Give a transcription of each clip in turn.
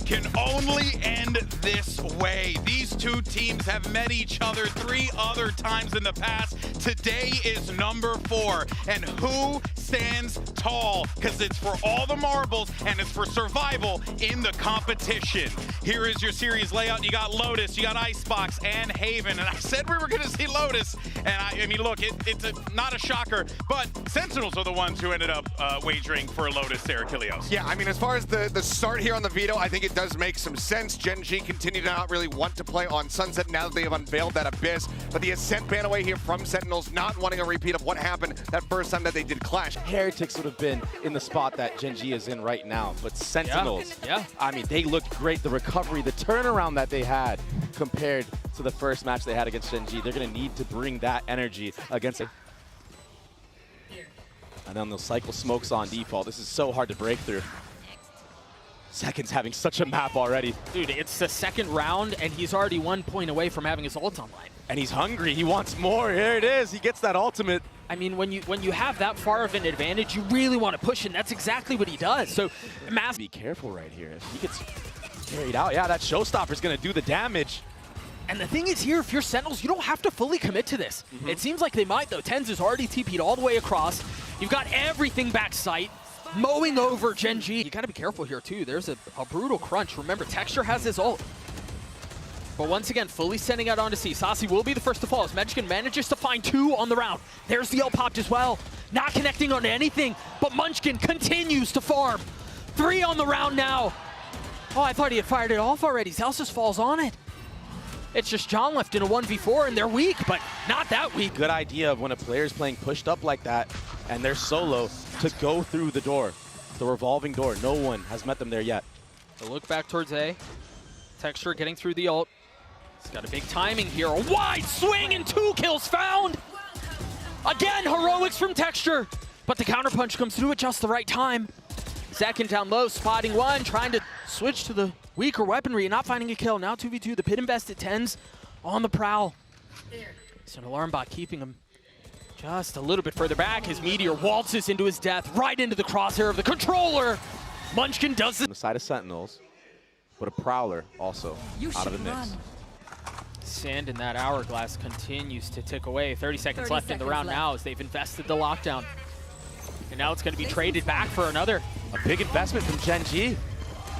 can only end this way. These two teams have met each other 3 other times in the past. Today is number 4. And who stands tall? Because it's for all the marbles and it's for survival in the competition. Here is your series layout. You got Lotus, you got Icebox, and Haven. And I said we were going to see Lotus. And I mean, look, it's not a shocker, but Sentinels are the ones who ended up wagering for Lotus there, Achilleos. Yeah, I mean, as far as the start here on the veto, I think it does make some sense. Gen.G continue to not really want to play on Sunset now that they have unveiled that Abyss. But the Ascent ban away here from Sentinels, not wanting a repeat of what happened that first time that they did clash. Heretics would have been in the spot that Gen.G is in right now, but Sentinels, I mean, they looked great. The recovery, the turnaround that they had compared to the first match they had against Gen.G, they're going to need to bring that energy against it. And then they'll cycle smokes on default. This is so hard to break through. Seconds having such a map already. Dude, it's the second round, and he's already 1 point away from having his ult online. And he's hungry. He wants more. Here it is. He gets that ultimate. I mean, when you have that far of an advantage, you really want to push, and that's exactly what he does. So, be careful right here. If he gets carried out, yeah, that showstopper's going to do the damage. And the thing is here, if you're Sentinels, you don't have to fully commit to this. It seems like they might, though. Tens is already TP'd all the way across. You've got everything back sight, mowing over Gen.G. You gotta be careful here, too. There's a brutal crunch. Remember, Texture has his ult. But once again, fully sending out onto C. Saci will be the first to fall as Munchkin manages to find 2 on the round. There's the ult popped as well. Not connecting onto anything, but Munchkin continues to farm. 3 on the round now. Oh, I thought he had fired it off already. Celsius falls on it. It's just John left in a 1v4, and they're weak, but not that weak. Good idea of when a player's playing pushed up like that, and they're solo, to go through the door, the revolving door. No one has met them there yet. The look back towards A. Texture getting through the ult. He's got a big timing here. A wide swing and 2 kills found. Again, heroics from Texture, but the counterpunch comes through at just the right time. Second down low, spotting 1, trying to switch to the weaker weaponry and not finding a kill. Now 2v2, the pit invested 10s on the prowl. It's an alarm bot keeping him just a little bit further back. His meteor waltzes into his death, right into the crosshair of the controller. Munchkin does it. On the side of Sentinels, but a Prowler also out of the mix. Sand in that hourglass continues to tick away. 30 seconds left in the round now as they've invested the lockdown. And now it's going to be traded back for another. A big investment from Gen.G.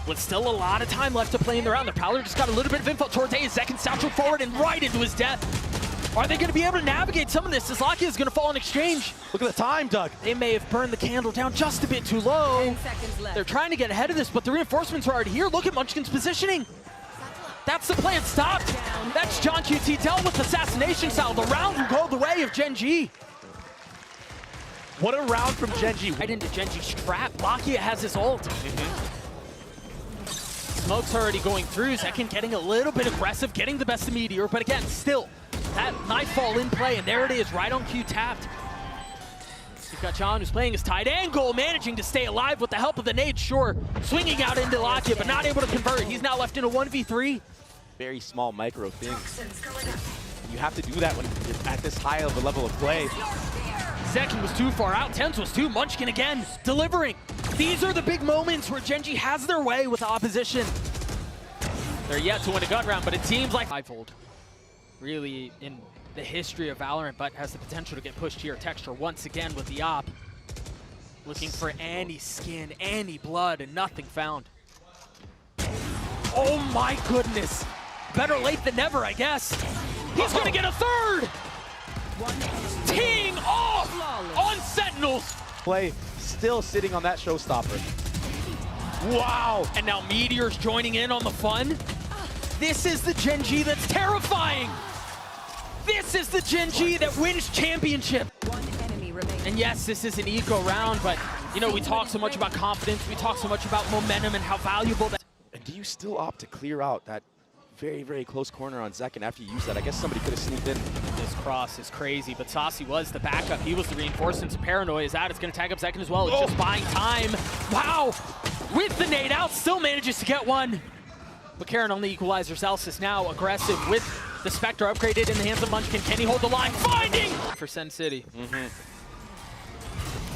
With still a lot of time left to play in the round. The Prowler just got a little bit of info towards A. Second satchel forward and right into his death. Are they going to be able to navigate some of this as Lakia is going to fall in exchange? Look at the time, Doug. They may have burned the candle down just a bit too low. 10 seconds left. They're trying to get ahead of this, but the reinforcements are already here. Look at Munchkin's positioning. That's the plan. Stop. That's John QT dealt with assassination style. The round will go the way of Gen.G. What a round from Gen.G. Right into Gen.G's trap. Lakia has his ult. Smoke's already going through. Zekin getting a little bit aggressive, getting the best of Meteor, but again, still, that Nightfall in play, and there it is, right on cue tapped. You've got John who's playing his tight angle, managing to stay alive with the help of the nade, sure. Swinging out into Lakia, but not able to convert. He's now left in a 1v3. Very small micro things. You have to do that when you're at this high of a level of play. Zekin was too far out, Tens was too. Munchkin again, delivering. These are the big moments where Gen.G has their way with the opposition. They're yet to win a gun round, but it seems like fivefold. Really in the history of Valorant, but has the potential to get pushed here. Texture once again with the op. Looking for any skin, any blood, and nothing found. Oh my goodness. Better late than never, I guess. He's gonna get a third! Teeing off on Sentinels! Play still sitting on that showstopper. Wow! And now Meteor's joining in on the fun. This is the Gen.G that's terrifying! This is the Gen.G that wins championship! One enemy remains. And yes, this is an eco round, but you know, we talk so much about confidence, we talk so much about momentum and how valuable that. And do you still opt to clear out that very, very close corner on Zekin after you use that? I guess somebody could have sneaked in. This cross is crazy, but Saci was the backup. He was the reinforcement. So Paranoia is out. It's going to tag up Zekin as well. It's just buying time. Wow! With the nade out, still manages to get one. But Karen on the equalizer. Celsius now aggressive with the Spectre upgraded in the hands of Munchkin. Can he hold the line? Finding! For Sen City.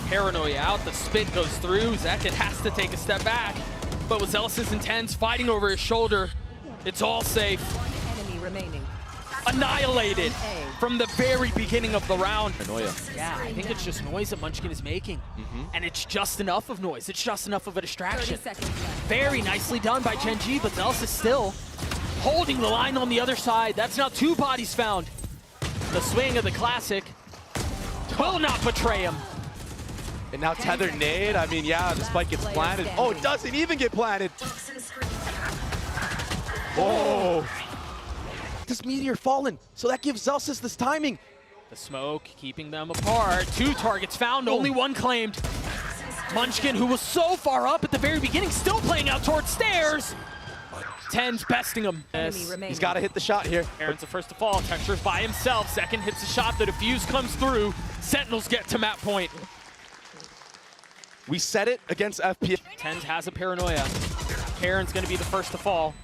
Paranoia out. The spit goes through. Zekin has to take a step back. But with Zealous and Tens fighting over his shoulder, it's all safe. One enemy remaining. Annihilated from the very beginning of the round. Paranoia. Yeah, I think it's just noise that Munchkin is making. And it's just enough of noise. It's just enough of a 30 distraction. seconds left. Very nicely done by Gen.G, but Zealous is still holding the line on the other side. That's now 2 bodies found. The swing of the classic will not betray him. And now Tether nade. I mean, yeah, the spike gets planted. Oh, it doesn't even get planted. Oh. This Meteor fallen, so that gives Zelsis this timing. The smoke keeping them apart. 2 targets found, only 1 claimed. Munchkin, who was so far up at the very beginning, still playing out towards stairs. Tens besting him. Enemy remaining. He's got to hit the shot here. Aaron's the first to fall. Texture's by himself. Second hits the shot. The defuse comes through. Sentinels get to map point. We said it against FP. Tens has a paranoia. Aaron's going to be the first to fall.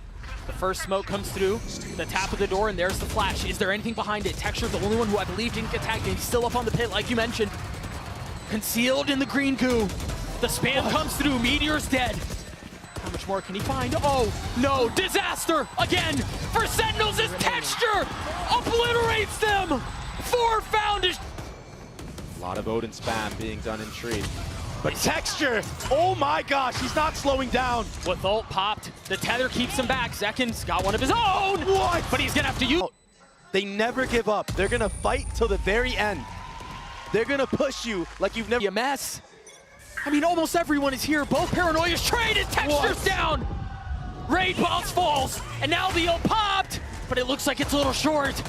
The first smoke comes through, the tap of the door, and there's the flash. Is there anything behind it? Texture, the only one who I believe didn't get tagged, and he's still up on the pit, like you mentioned. Concealed in the green goo. The spam comes through, Meteor's dead. How much more can he find? Oh, no, disaster again for Sentinels as Texture obliterates them. 4 found. A lot of Odin spam being done in tree. But Texture, oh my gosh, he's not slowing down. With ult popped, the tether keeps him back. Zekin's got one of his own. What? But he's gonna have to use. They never give up. They're gonna fight till the very end. They're gonna push you like you've never. A mess. I mean, almost everyone is here. Both paranoias traded. Texture's down. Raid boss falls, and now the ult popped, but it looks like it's a little short.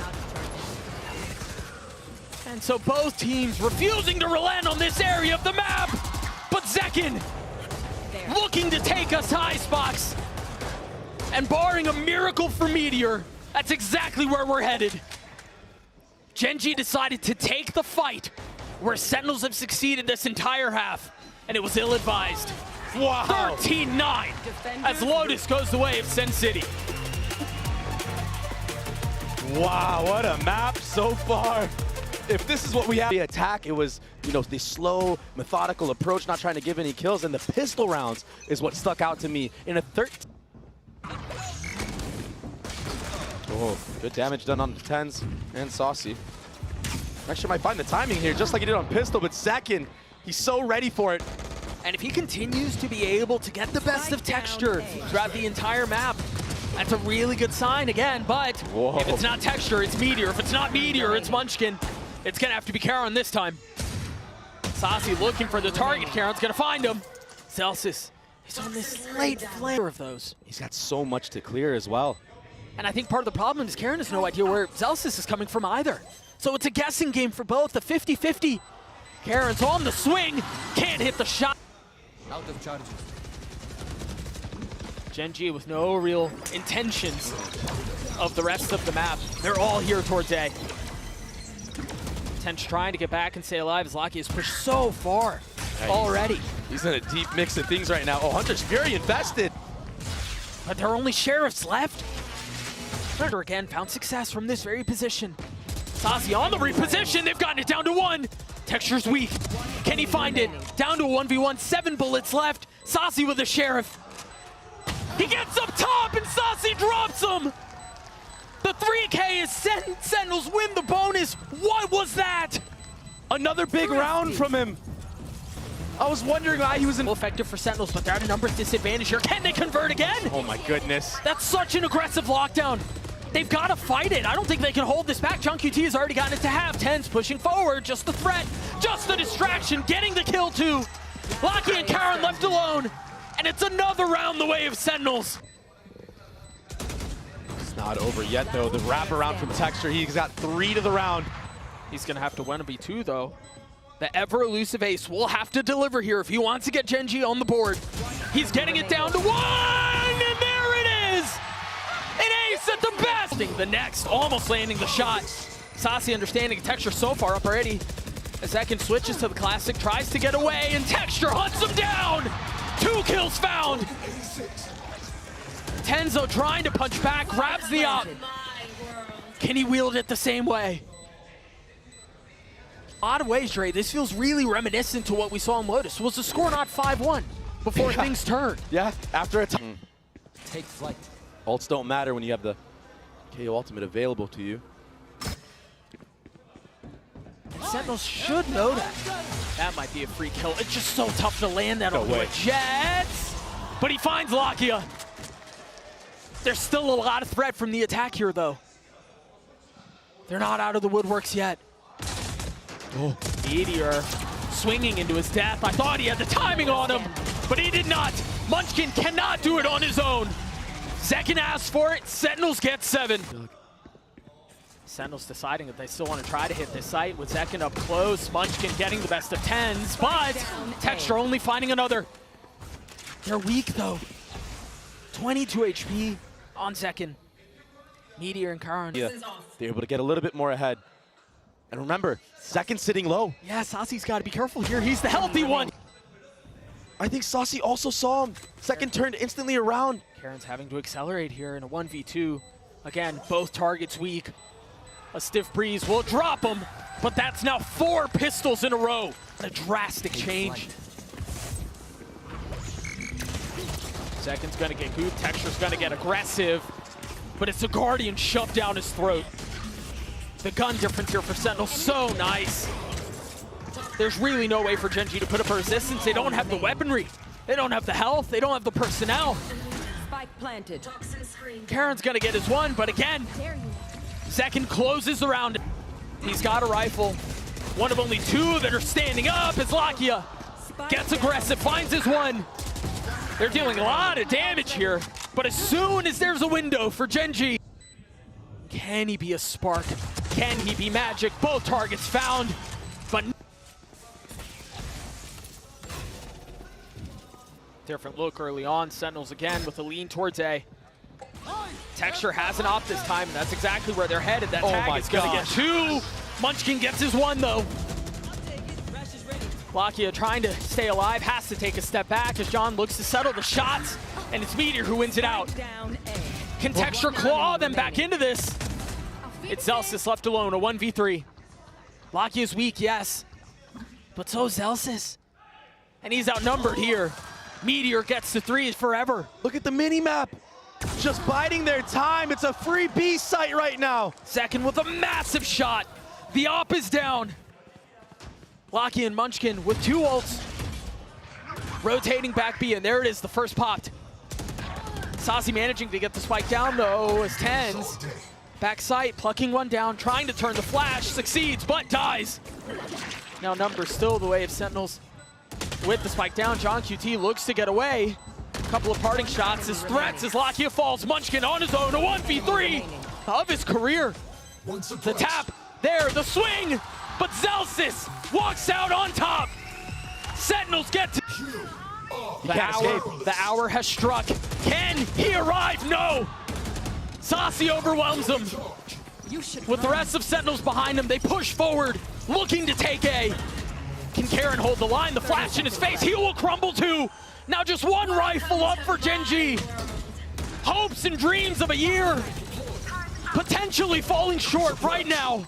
And so both teams refusing to relent on this area of the map. But Zekin looking to take us to Icebox. And barring a miracle for Meteor, that's exactly where we're headed. Gen.G decided to take the fight where Sentinels have succeeded this entire half, and it was ill-advised. Wow. 13-9 as Lotus goes the way of Sen City. Wow, what a map so far. If this is what we have, the attack, it was, you know, the slow, methodical approach, not trying to give any kills, and the pistol rounds is what stuck out to me in a 13. Oh, good damage done on the Tens and Saucy. Actually might find the timing here, just like he did on pistol, but Zekin, he's so ready for it. And if he continues to be able to get the best of Texture throughout the entire map, that's a really good sign again, but Whoa. if it's not Texture, it's Meteor. If it's not Meteor, it's Munchkin. It's gonna have to be Karon this time. Saucy looking for the target. Karon's gonna find him. Celsius is on this late flare of those. He's got so much to clear as well. And I think part of the problem is Karon has no idea where Celsius is coming from either. So it's a guessing game for both, the 50-50. Karon's on the swing, can't hit the shot. Out of charges. Gen.G with no real intentions of the rest of the map. They're all here towards A. Tench trying to get back and stay alive as Locky is pushed so far already. He's in a deep mix of things right now. Oh, Hunter's very invested. But there are only Sheriffs left. Hunter again found success from this very position. Saucy on the reposition, they've gotten it down to 1. Texture's weak. Can he find it? Down to a 1v1, 7 bullets left. Saucy with the Sheriff. He gets up top and Saucy drops him. The 3K is Sentinels win the bonus. What was that? Another big round from him. I was wondering why he was in. Effective for Sentinels, but they're at a numbers disadvantage here. Can they convert again? Oh my goodness. That's such an aggressive lockdown. They've got to fight it. I don't think they can hold this back. JunQT has already gotten it to half. Tens pushing forward. Just the threat. Just the distraction. Getting the kill too. Locky and Karon left alone. And it's another round the way of Sentinels. It's not over yet though. The wraparound from Texture. He's got 3 to the round. He's going to have to win a B2 though. The ever-elusive Ace will have to deliver here if he wants to get Gen.G on the board. He's getting it down to 1, and there it is! An ace at the best! The next, almost landing the shot. Saucy understanding Texture so far up already. As Zekin switches to the classic, tries to get away, and Texture hunts him down! 2 kills found! Tenzo trying to punch back, grabs the op. Can he wield it the same way? Odd ways, Dre, this feels really reminiscent to what we saw in Lotus. Was the score not 5-1? before things turn. Yeah, after a time. Take flight. Ults don't matter when you have the KO ultimate available to you. Sentinels should know that. That might be a free kill. It's just so tough to land that on the Jets. But he finds Lakia. There's still a lot of threat from the attack here, though. They're not out of the woodworks yet. Oh, Meteor swinging into his death. I thought he had the timing on him, but he did not. Munchkin cannot do it on his own. Second asks for it. Sentinels get 7. Sentinels deciding that they still want to try to hit this site with Zekin up close. Munchkin getting the best of 10s, but Texture only finding another. They're weak, though. 22 HP on Zekin. Meteor and Karan. Yeah, they're able to get a little bit more ahead. And remember, Zekin sitting low. Yeah, Saucy's got to be careful here. He's the healthy one. I think Saucy also saw him. Zekin turned instantly around. Karen's having to accelerate here in a 1v2. Again, both targets weak. A stiff breeze will drop him, but that's now 4 pistols in a row. A drastic change. Zekin's gonna get gooped, Texture's gonna get aggressive, but it's a Guardian shoved down his throat. The gun difference here for Sentinel, so nice. There's really no way for Gen.G to put up a resistance. They don't have the weaponry. They don't have the health. They don't have the personnel. Spike planted. Karen's gonna get his one, but again, Zekin closes around him. He's got a rifle. One of only 2 that are standing up is Lakia. Gets aggressive, finds his one. They're dealing a lot of damage here, but as soon as there's a window for Gen.G, can he be a spark? Can he be magic? Both targets found, but different look early on. Sentinels again with a lean towards A. Texture has an op this time, and that's exactly where they're headed. That tag is gonna get 2. Munchkin gets his one, though. Lakia trying to stay alive, has to take a step back as John looks to settle the shots, and it's Meteor who wins it out. Can Texture claw them back into this? It's Zelsis left alone, a 1v3. Lakia's weak, yes, but so is Zelsis. And he's outnumbered here. Meteor gets to 3 forever. Look at the mini-map. Just biding their time. It's a free B site right now. Zekin with a massive shot. The op is down. Lakia and Munchkin with 2 ults. Rotating back B, and there it is, the first popped. Saucy managing to get the spike down, though, as 10s. Back sight, plucking one down, trying to turn the flash, succeeds, but dies. Now numbers still the way of Sentinels. With the spike down, John QT looks to get away. Couple of parting shots, his threats as Lakia falls. Munchkin on his own, a 1v3 of his career. The tap, there, the swing, but Zelsis walks out on top. Sentinels get to... The hour has struck. Can he arrive? No! Saucy overwhelms him. With the rest of Sentinels behind him, they push forward, looking to take A. Can Karen hold the line? The flash in his face, he will crumble too. Now just 1 rifle up for Gen.G. Hopes and dreams of a year, potentially falling short right now.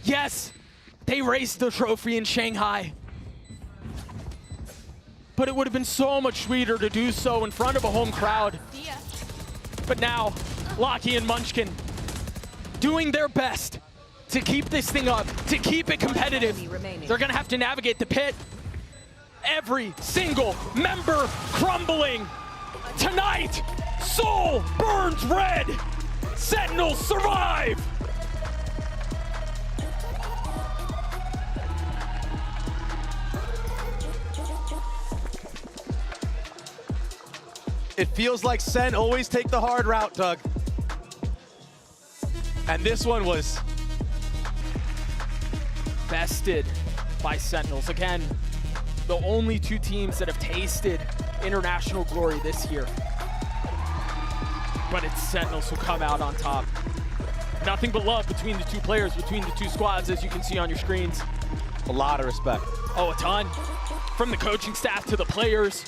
Yes, they raised the trophy in Shanghai. But it would have been so much sweeter to do so in front of a home crowd. But now, Lakia and Munchkin doing their best to keep this thing up, to keep it competitive. They're gonna have to navigate the pit. Every single member crumbling. Tonight, Soul burns red. Sentinels survive. It feels like Sen always take the hard route, Doug. And this one was bested by Sentinels. Again, the only 2 teams that have tasted international glory this year. But it's Sentinels who come out on top. Nothing but love between the 2 players, between the 2 squads, as you can see on your screens. a lot of respect. Oh, a ton. From the coaching staff to the players.